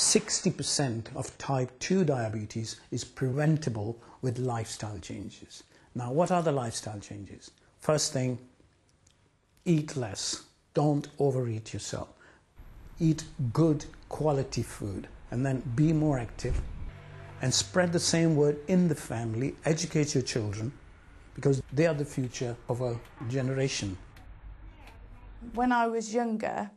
60% of type 2 diabetes is preventable with lifestyle changes. Now, what are the lifestyle changes? First thing, eat less. Don't overeat yourself. Eat good quality food, and then be more active and spread the same word in the family. Educate your children because they are the future of a generation. When I was younger,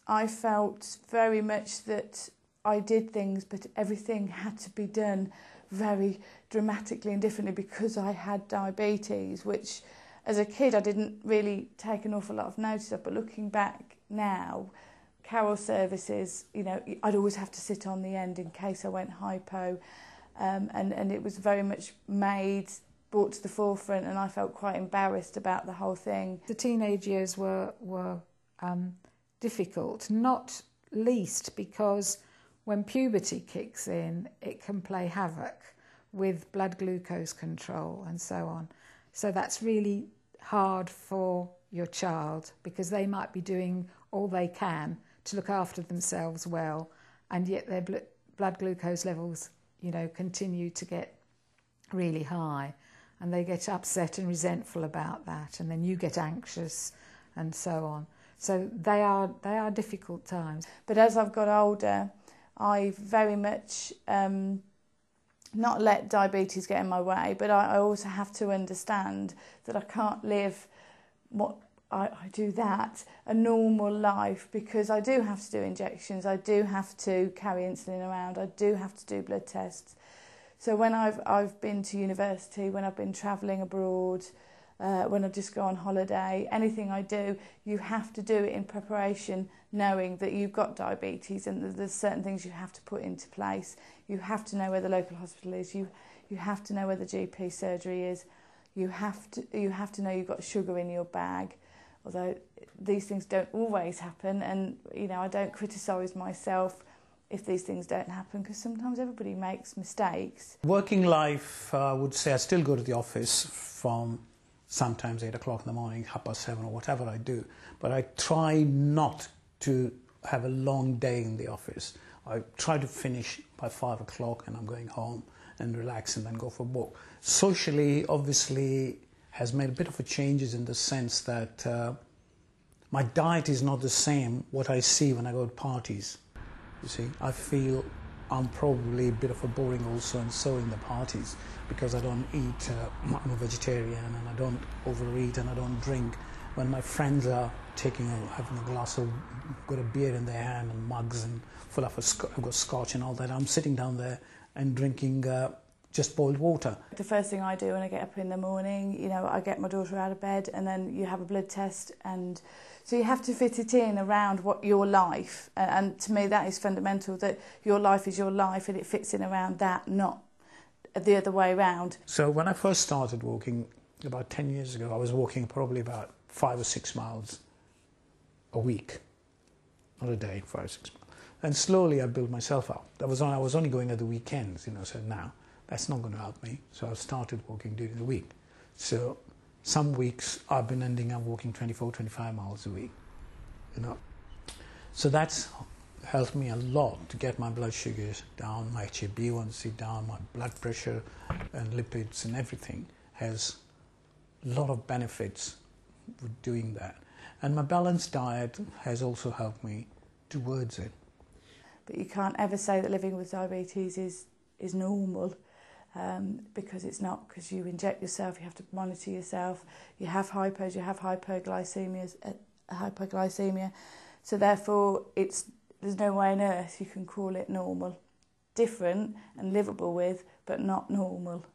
I felt very much that I did things, but everything had to be done very dramatically and differently because I had diabetes, which as a kid I didn't really take an awful lot of notice of. But looking back now, Carol services, you know, I'd always have to sit on the end in case I went hypo, and it was very much brought to the forefront, and I felt quite embarrassed about the whole thing. The teenage years were difficult, not least because when puberty kicks in, it can play havoc with blood glucose control and so on. So that's really hard for your child because they might be doing all they can to look after themselves well, and yet their blood glucose levels, you know, continue to get really high, and they get upset and resentful about that, and then you get anxious and so on. So they are difficult times. But as I've got older, I very much not let diabetes get in my way, but I also have to understand that I can't live a normal life, because I do have to do injections, I do have to carry insulin around, I do have to do blood tests. So when I've been to university, when I've been travelling abroad, when I just go on holiday, anything I do, you have to do it in preparation, knowing that you've got diabetes and that there's certain things you have to put into place. You have to know where the local hospital is. You have to know where the GP surgery is. You have to know you've got sugar in your bag. Although these things don't always happen, and you know, I don't criticise myself if these things don't happen, because sometimes everybody makes mistakes. Working life, I would say I still go to the office from sometimes 8 o'clock in the morning, 7:30 or whatever I do. But I try not to have a long day in the office. I try to finish by 5 o'clock and I'm going home and relax and then go for a walk. Socially, obviously, has made a bit of a changes in the sense that my diet is not the same what I see when I go to parties. You see, I feel I'm probably a bit of a boring also, and so in the parties, because I don't eat, I'm a vegetarian, and I don't overeat and I don't drink. When my friends are having a glass of, got a beer in their hand and mugs and full of I've got scotch and all that, I'm sitting down there and drinking just boiled water. The first thing I do when I get up in the morning, you know, I get my daughter out of bed, and then you have a blood test, and so you have to fit it in around your life, and to me that is fundamental, that your life is your life and it fits in around that, not the other way around. So when I first started walking about 10 years ago, I was walking probably about 5 or 6 miles a week, not a day, 5 or 6 miles. And slowly I built myself up. I was only going at the weekends, you know, so now that's not going to help me. So I started walking during the week. So some weeks I've been ending up walking 24, 25 miles a week, you know. So that's helped me a lot to get my blood sugars down, my HbA1c down, my blood pressure and lipids and everything has a lot of benefits with doing that. And my balanced diet has also helped me towards it. But you can't ever say that living with diabetes is normal, because it's not, because you inject yourself, you have to monitor yourself, you have hypos, you have hypoglycemia, so therefore there's no way on earth you can call it normal. Different and livable with, but not normal.